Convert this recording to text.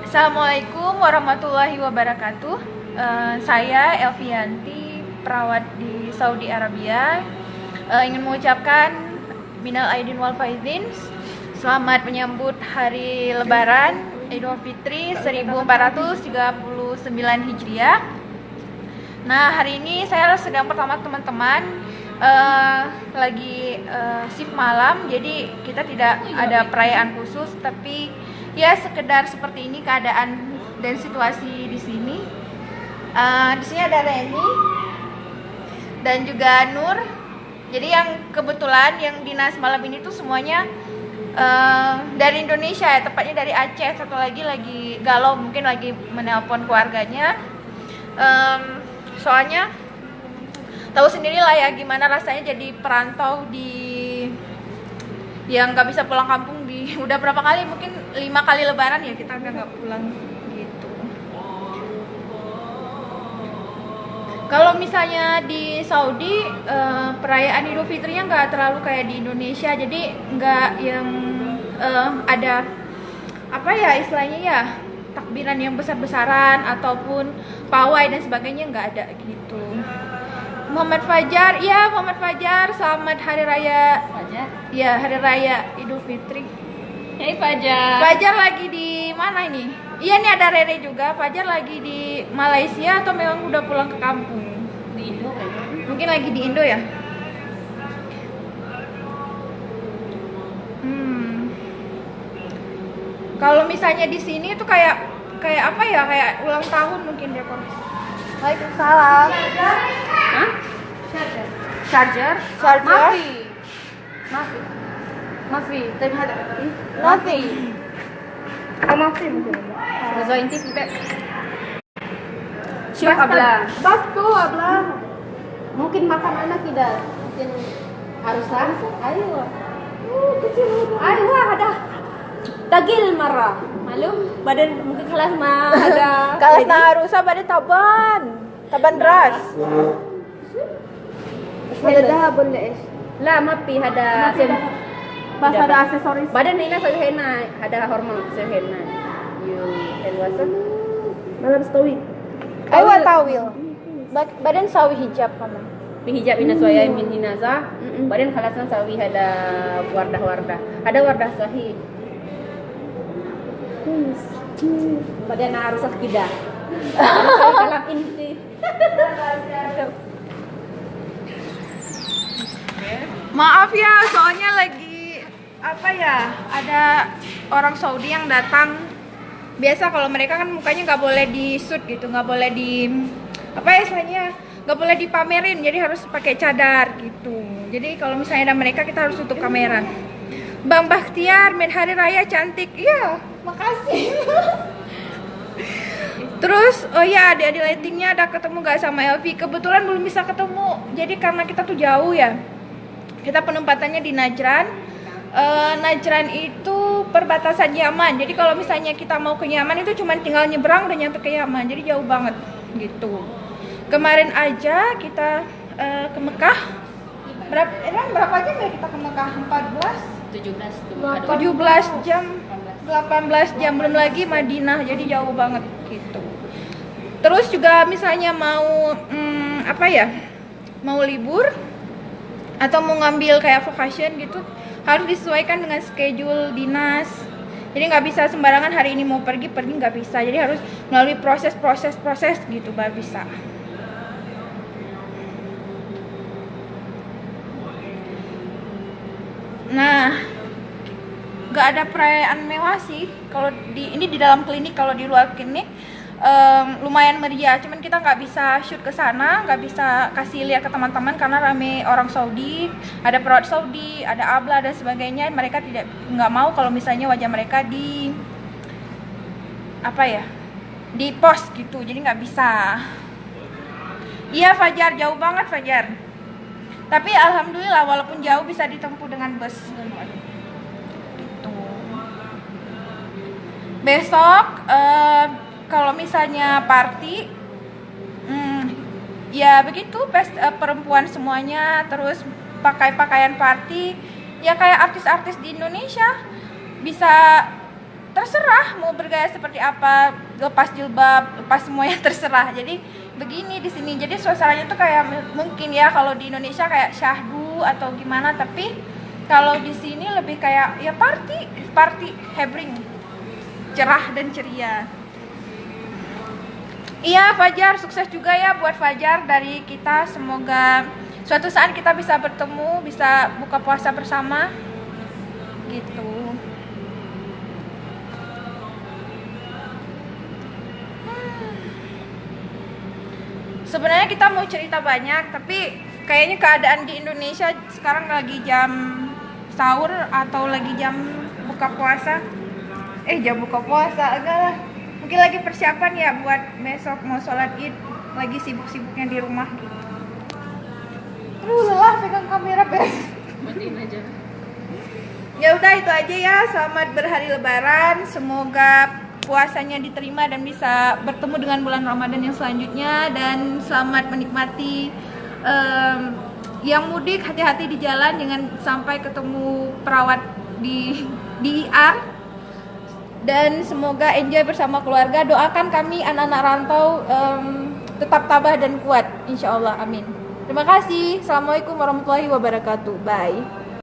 Assalamualaikum warahmatullahi wabarakatuh. Saya Elvianti, perawat di Saudi Arabia. Ingin mengucapkan minal aidin wal faizin. Selamat menyambut hari Lebaran Idul Fitri 1439 Hijriah. Nah, hari ini saya sedang bersama teman-teman lagi shift malam, jadi kita tidak ada perayaan khusus, tapi ya sekedar seperti ini keadaan dan situasi di sini. Di sini ada Reni dan juga Nur. Jadi yang kebetulan yang dinas malam ini tuh semuanya dari Indonesia ya, tepatnya dari Aceh. Satu lagi galau, mungkin lagi menelpon keluarganya. Soalnya tahu sendirilah ya gimana rasanya jadi perantau yang nggak bisa pulang kampung udah berapa kali, mungkin 5 kali Lebaran ya kita nggak pulang gitu. Kalau misalnya di Saudi perayaan Idul Fitrinya nggak terlalu kayak di Indonesia, jadi nggak yang ada apa ya istilahnya ya, takbiran yang besar-besaran ataupun pawai dan sebagainya, nggak ada gitu. Muhammad Fajar, selamat hari raya. Fajar? Ya, hari raya Idul Fitri. Hai Fajar. Fajar lagi di mana ini? Iya, nih ada Rere juga. Fajar lagi di Malaysia atau memang udah pulang ke kampung? Di Indo kayaknya. Mungkin lagi di Indo ya. Kalau misalnya di sini tuh kayak apa ya? Kayak ulang tahun mungkin deh. Waalaikumsalam. Hah? Charger? Mafi. Tapi ada. Nothing. Mafi mungkin. Rezointi tidak. Siap abla. Bastu abla. Mungkin makan anak tidak. Mungkin harus. Ayo. Kecil. Ayo ada. Dagil marah. Malum badan mungkin kelas mah ada. Kalas na rusa badan taban beras. Ada dahabon guys. Lah mapi ada Pas ada aksesoris. badan ini saya henna ada hormon saya henna. You elwasa. Malam stowi. Ayo tawil. Badan sawi hijab kamu. Hijab ina soya min hinaza. Badan kalasna sawi ada wardah. Ada wardah sahih. Badan harus akidah. Kalam inti. Maaf ya, soalnya lagi apa ya? Ada orang Saudi yang datang. Biasa kalau mereka kan mukanya nggak boleh di shoot gitu, nggak boleh di apa ya istilahnya, nggak boleh dipamerin, jadi harus pakai cadar gitu. Jadi kalau misalnya ada mereka kita harus tutup kamera. Bang Bakhtiar, main hari raya cantik. Iya, makasih. Terus, oh ya, adik-adik lightingnya ada ketemu gak sama Elvi? Kebetulan belum bisa ketemu. Jadi karena kita tuh jauh ya. Kita penempatannya di Najran. Najran itu perbatasan Yaman. Jadi kalau misalnya kita mau ke Yaman itu cuma tinggal nyebrang udah nyampe ke Yaman. Jadi jauh banget gitu. Kemarin aja kita ke Mekah. Berapa jam ya kita ke Mekah? 17 jam, 18 jam, belum lagi Madinah, jadi jauh banget gitu. Terus juga misalnya mau mau libur atau mau ngambil kayak vacation gitu, harus disesuaikan dengan schedule dinas. Jadi nggak bisa sembarangan hari ini mau pergi nggak bisa. Jadi harus melalui proses gitu baru bisa. Nah, nggak ada perayaan mewah sih kalau ini di dalam klinik. Kalau di luar klinik lumayan meriah, cuman kita nggak bisa shoot ke sana, nggak bisa kasih lihat ke teman-teman karena rame orang Saudi, ada perawat Saudi, ada abla dan sebagainya. Mereka nggak mau kalau misalnya wajah mereka di post gitu, jadi nggak bisa. Iya Fajar, jauh banget Fajar. Tapi alhamdulillah walaupun jauh bisa ditempuh dengan bus. Gitu. Besok kalau misalnya party, ya begitu, perempuan semuanya, terus pakai pakaian party, ya kayak artis-artis di Indonesia, bisa terserah terserah mau bergaya seperti apa, lepas jilbab, lepas semuanya terserah. Jadi begini di sini. Jadi suasananya tuh kayak mungkin ya kalau di Indonesia kayak syahdu atau gimana, tapi kalau di sini lebih kayak ya party hebring, cerah dan ceria. Iya Fajar, sukses juga ya buat Fajar dari kita. Semoga suatu saat kita bisa bertemu, bisa buka puasa bersama gitu. Sebenarnya kita mau cerita banyak, tapi kayaknya keadaan di Indonesia sekarang lagi jam sahur atau lagi jam buka puasa. Jam buka puasa enggak lah. Mungkin lagi persiapan ya buat besok mau sholat Id, lagi sibuk-sibuknya di rumah gitu. Aduh lelah pegang kamera Matiin aja. Ya udah itu aja ya. Selamat berhari Lebaran. Semoga puasanya diterima dan bisa bertemu dengan bulan Ramadan yang selanjutnya, dan selamat menikmati yang mudik, hati-hati di jalan, jangan sampai ketemu perawat di IR, dan semoga enjoy bersama keluarga. Doakan kami anak-anak rantau tetap tabah dan kuat, insya Allah, amin. Terima kasih. Assalamualaikum warahmatullahi wabarakatuh. Bye.